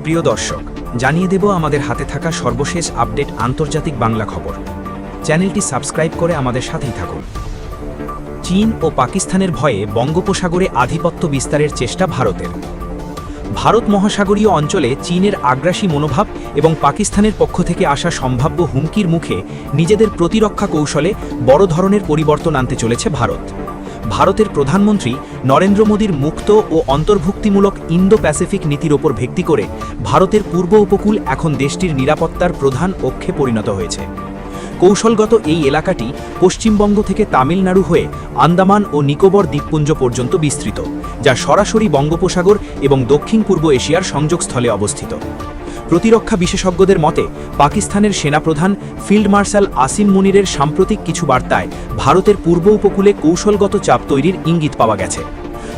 প্রিয় দর্শক, জানিয়ে দেব আমাদের হাতে থাকা সর্বশেষ আপডেট আন্তর্জাতিক বাংলা খবর। চ্যানেলটি সাবস্ক্রাইব করে আমাদের সাথেই থাকুন। চীন ও পাকিস্তানের ভয়ে বঙ্গোপসাগরে আধিপত্য বিস্তারের চেষ্টা ভারতের। ভারত মহাসাগরীয় অঞ্চলে চীনের আগ্রাসী মনোভাব এবং পাকিস্তানের পক্ষ থেকে আসা সম্ভাব্য হুমকির মুখে নিজেদের প্রতিরক্ষা কৌশলে বড় ধরনের পরিবর্তন আনতে চলেছে ভারত। ভারতের প্রধানমন্ত্রী নরেন্দ্র মোদীর মুক্ত ও অন্তর্ভুক্তিমূলক ইন্দো প্যাসিফিক নীতির ওপর ভিত্তি করে ভারতের পূর্ব উপকূল এখন দেশটির নিরাপত্তার প্রধান অক্ষে পরিণত হয়েছে। কৌশলগত এই এলাকাটি পশ্চিমবঙ্গ থেকে তামিলনাড়ু হয়ে আন্দামান ও নিকোবর দ্বীপপুঞ্জ পর্যন্ত বিস্তৃত, যা সরাসরি বঙ্গোপসাগর এবং দক্ষিণ পূর্ব এশিয়ার সংযোগস্থলে অবস্থিত। প্রতিরক্ষা বিশেষজ্ঞদের মতে পাকিস্তানের সেনাপ্রধান ফিল্ড মার্শাল আসিম মুনিরের সাম্প্রতিক কিছু বার্তায় ভারতের পূর্ব উপকূলে কৌশলগত চাপ তৈরির ইঙ্গিত পাওয়া গেছে।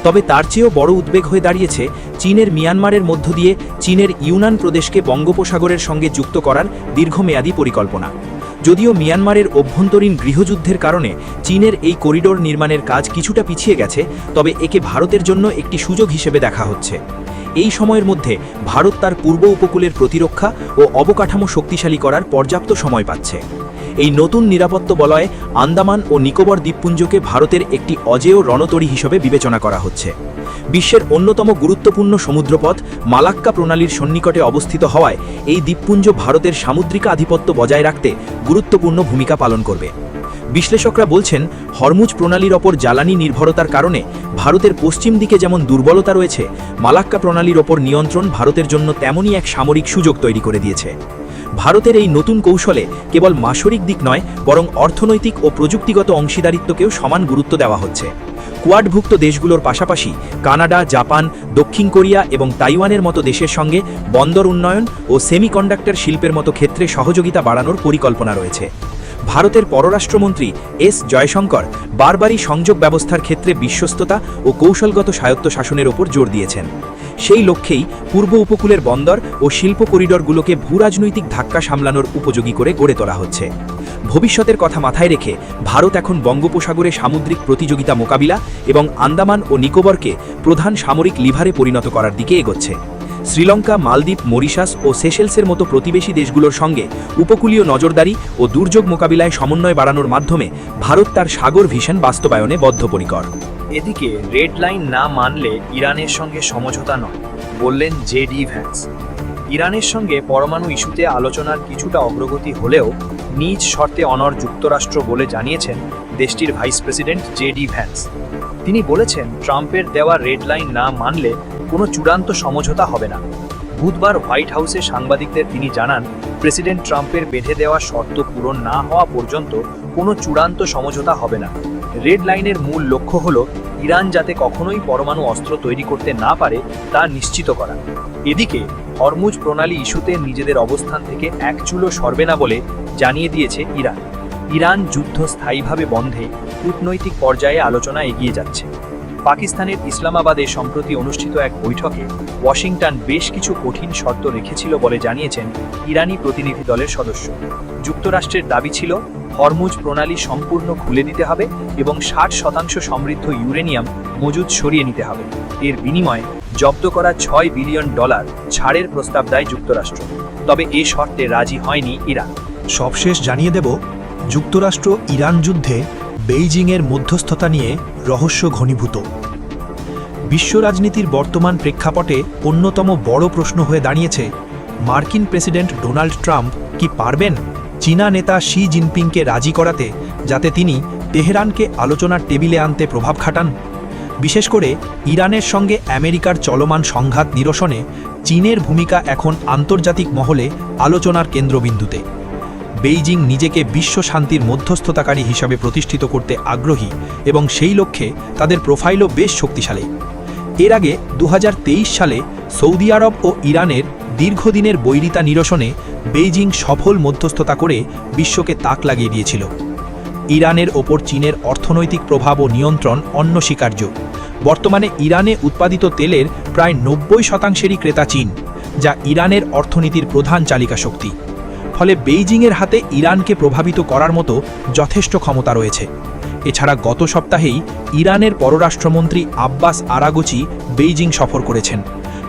তবে তার চেয়েও বড় উদ্বেগ হয়ে দাঁড়িয়েছে চীনের মিয়ানমারের মধ্য দিয়ে চীনের ইউনান প্রদেশকে বঙ্গোপসাগরের সঙ্গে যুক্ত করার দীর্ঘমেয়াদী পরিকল্পনা। যদিও মিয়ানমারের অভ্যন্তরীণ গৃহযুদ্ধের কারণে চীনের এই করিডোর নির্মাণের কাজ কিছুটা পিছিয়ে গেছে, তবে একে ভারতের জন্য একটি সুযোগ হিসেবে দেখা হচ্ছে। এই সময়ের মধ্যে ভারত তার পূর্ব উপকূলের প্রতিরক্ষা ও অবকাঠামো শক্তিশালী করার পর্যাপ্ত সময় পাচ্ছে। এই নতুন নিরাপত্তা বলয়ে আন্দামান ও নিকোবর দ্বীপপুঞ্জকে ভারতের একটি অজেয় রণতরী হিসেবে বিবেচনা করা হচ্ছে। বিশ্বের অন্যতম গুরুত্বপূর্ণ সমুদ্রপথ মালাক্কা প্রণালীর সন্নিকটে অবস্থিত হওয়ায় এই দ্বীপপুঞ্জ ভারতের সামুদ্রিক আধিপত্য বজায় রাখতে গুরুত্বপূর্ণ ভূমিকা পালন করবে। বিশ্লেষকরা বলছেন, হরমুজ প্রণালীর ওপর জ্বালানি নির্ভরতার কারণে ভারতের পশ্চিম দিকে যেমন দুর্বলতা রয়েছে, মালাক্কা প্রণালীর ওপর নিয়ন্ত্রণ ভারতের জন্য তেমনই এক সামরিক সুযোগ তৈরি করে দিয়েছে। ভারতের এই নতুন কৌশলে কেবল মাসরিক দিক নয়, বরং অর্থনৈতিক ও প্রযুক্তিগত অংশীদারিত্বকেও সমান গুরুত্ব দেওয়া হচ্ছে। কোয়াডভুক্ত দেশগুলোর পাশাপাশি কানাডা, জাপান, দক্ষিণ কোরিয়া এবং তাইওয়ানের মতো দেশের সঙ্গে বন্দর উন্নয়ন ও সেমিকন্ডাক্টর শিল্পের মতো ক্ষেত্রে সহযোগিতা বাড়ানোর পরিকল্পনা রয়েছে। ভারতের পররাষ্ট্রমন্ত্রী এস জয়শঙ্কর বারবারই সংযোগ ব্যবস্থার ক্ষেত্রে বিশ্বস্ততা ও কৌশলগত স্বায়ত্তশাসনের ওপর জোর দিয়েছেন। সেই লক্ষ্যেই পূর্ব উপকূলের বন্দর ও শিল্প করিডরগুলোকে ভূরাজনৈতিক ধাক্কা সামলানোর উপযোগী করে গড়ে তোলা হচ্ছে। ভবিষ্যতের কথা মাথায় রেখে ভারত এখন বঙ্গোপসাগরে সামুদ্রিক প্রতিযোগিতা মোকাবিলা এবং আন্দামান ও নিকোবরকে প্রধান সামরিক লিভারে পরিণত করার দিকে এগোচ্ছে। শ্রীলঙ্কা, মালদ্বীপ, মরিশাস ও সেশেলসের মতো প্রতিবেশী দেশগুলোর সঙ্গে উপকূলীয় নজরদারি ও দুর্যোগ মোকাবিলায় সমন্বয় বাড়ানোর মাধ্যমে ভারত তার সাগর ভিশন বাস্তবায়নে বদ্ধপরিকর। এদিকে রেড লাইন না মানলে ইরানের সঙ্গে সমঝোতা নয়, বললেন জেডি ভ্যান্স। ইরানের সঙ্গে পরমাণু ইস্যুতে আলোচনার কিছুটা অগ্রগতি হলেও নিজ শর্তে অনড় যুক্তরাষ্ট্র বলে জানিয়েছেন দেশটির ভাইস প্রেসিডেন্ট জেডি ভ্যান্স। তিনি বলেছেন, ট্রাম্পের দেওয়া রেড লাইন না মানলে কোনো চূড়ান্ত সমঝোতা হবে না। বুধবার হোয়াইট হাউসে সাংবাদিকদের তিনি জানান, প্রেসিডেন্ট ট্রাম্পের বেঁধে দেওয়া শর্ত পূরণ না হওয়া পর্যন্ত কোনো চূড়ান্ত সমঝোতা হবে না। রেড লাইনের মূল লক্ষ্য হল ইরান যাতে কখনোই পরমাণু অস্ত্র তৈরি করতে না পারে তা নিশ্চিত করা। এদিকে হরমুজ প্রণালী ইস্যুতে নিজেদের অবস্থান থেকে এক চুলও সরবে না বলে জানিয়ে দিয়েছে ইরান। ইরান যুদ্ধ স্থায়ীভাবে বন্ধে কূটনৈতিক পর্যায়ে আলোচনা এগিয়ে যাচ্ছে। পাকিস্তানের ইসলামাবাদে সম্প্রতি অনুষ্ঠিত এক বৈঠকে ওয়াশিংটন বেশ কিছু কঠিন শর্ত রেখেছিল বলে জানিয়েছেন ইরানি প্রতিনিধি দলের সদস্য। যুক্তরাষ্ট্রের দাবি ছিল, হরমুজ প্রণালী সম্পূর্ণ খুলে দিতে হবে এবং 60% সমৃদ্ধ ইউরেনিয়াম মজুদ সরিয়ে নিতে হবে। এর বিনিময়ে জব্দ করা $6 বিলিয়ন ছাড়ের প্রস্তাব দেয় যুক্তরাষ্ট্র। তবে এ শর্তে রাজি হয়নি ইরান। সবশেষ জানিয়ে দেব, যুক্তরাষ্ট্র ইরান যুদ্ধে বেইজিংয়ের মধ্যস্থতা নিয়ে রহস্য ঘনীভূত। বিশ্ব রাজনীতির বর্তমান প্রেক্ষাপটে অন্যতম বড় প্রশ্ন হয়ে দাঁড়িয়েছে, মার্কিন প্রেসিডেন্ট ডোনাল্ড ট্রাম্প কি পারবেন চীনা নেতা শি জিনপিংকে রাজি করাতে, যাতে তিনি তেহরানকে আলোচনার টেবিলে আনতে প্রভাব খাটান। বিশেষ করে ইরানের সঙ্গে আমেরিকার চলমান সংঘাত নিরসনে চীনের ভূমিকা এখন আন্তর্জাতিক মহলে আলোচনার কেন্দ্রবিন্দুতে। বেইজিং নিজেকে বিশ্ব শান্তির মধ্যস্থতাকারী হিসাবে প্রতিষ্ঠিত করতে আগ্রহী এবং সেই লক্ষ্যে তাদের প্রোফাইলও বেশ শক্তিশালী। এর আগে 2023 সালে সৌদি আরব ও ইরানের দীর্ঘদিনের বৈরিতা নিরসনে বেইজিং সফল মধ্যস্থতা করে বিশ্বকে তাক লাগিয়ে দিয়েছিল। ইরানের ওপর চীনের অর্থনৈতিক প্রভাব ও নিয়ন্ত্রণ অনস্বীকার্য। বর্তমানে ইরানে উৎপাদিত তেলের প্রায় 90%-ই ক্রেতা চীন, যা ইরানের অর্থনীতির প্রধান চালিকা শক্তি। ফলে বেইজিংয়ের হাতে ইরানকে প্রভাবিত করার মতো যথেষ্ট ক্ষমতা রয়েছে। এছাড়া গত সপ্তাহেই ইরানের পররাষ্ট্রমন্ত্রী আব্বাস আরাগচি বেইজিং সফর করেছেন।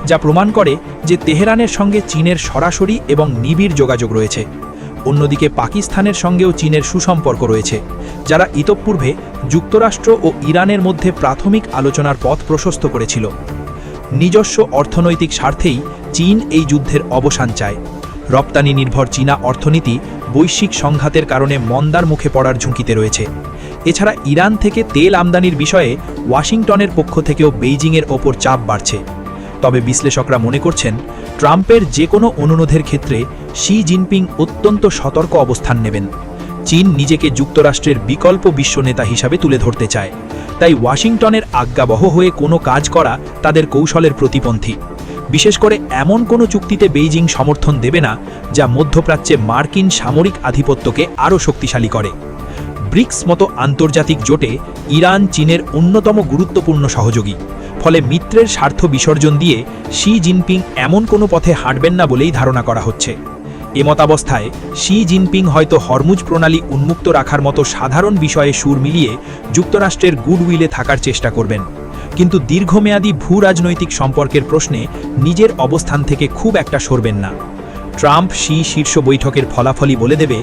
যা প্রমাণ করে যে তেহরানের সঙ্গে চীনের সরাসরি এবং নিবিড় যোগাযোগ রয়েছে। অন্যদিকে পাকিস্তানের সঙ্গেও চীনের সুসম্পর্ক রয়েছে, যারা ইতঃপূর্বে যুক্তরাষ্ট্র ও ইরানের মধ্যে প্রাথমিক আলোচনার পথ প্রশস্ত করেছিল। নিজস্ব অর্থনৈতিক স্বার্থেই চীন এই যুদ্ধের অবসান চায়। রপ্তানি নির্ভর চীনা অর্থনীতি বৈশ্বিক সংঘাতের কারণে মন্দার মুখে পড়ার ঝুঁকিতে রয়েছে। এছাড়া ইরান থেকে তেল আমদানির বিষয়ে ওয়াশিংটনের পক্ষ থেকেও বেইজিংয়ের ওপর চাপ বাড়ছে। তবে বিশ্লেষকরা মনে করছেন, ট্রাম্পের যে কোনো অনুরোধের ক্ষেত্রে শি জিনপিং অত্যন্ত সতর্ক অবস্থান নেবেন। চীন নিজেকে যুক্তরাষ্ট্রের বিকল্প বিশ্বনেতা হিসাবে তুলে ধরতে চায়, তাই ওয়াশিংটনের আজ্ঞাবহ হয়ে কোনো কাজ করা তাদের কৌশলের প্রতিপন্থী। বিশেষ করে এমন কোনো চুক্তিতে বেইজিং সমর্থন দেবে না যা মধ্যপ্রাচ্যে মার্কিন সামরিক আধিপত্যকে আরও শক্তিশালী করে। ব্রিক্স মতো আন্তর্জাতিক জোটে ইরান চীনের অন্যতম গুরুত্বপূর্ণ সহযোগী, ফলে মিত্রের স্বার্থ বিসর্জন দিয়ে শি জিনপিং এমন কোনো পথে হাঁটবেন না বলেই ধারণা করা হচ্ছে। এমতাবস্থায় শি জিনপিং হয়তো হরমুজ প্রণালী উন্মুক্ত রাখার মতো সাধারণ বিষয়ে সুর মিলিয়ে যুক্তরাষ্ট্রের গুডউইলে থাকার চেষ্টা করবেন, কিন্তু দীর্ঘমেয়াদী ভূ রাজনৈতিক সম্পর্কের প্রশ্নে নিজের অবস্থান থেকে খুব একটা সরবেন না। ট্রাম্প শি শীর্ষ বৈঠকের ফলাফলই বলে দেবে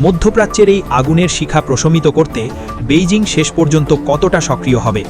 মধ্যপ্রাচ্যের এই আগুনের শিখা প্রশমিত করতে বেইজিং শেষ পর্যন্ত কতটা সক্রিয় হবে।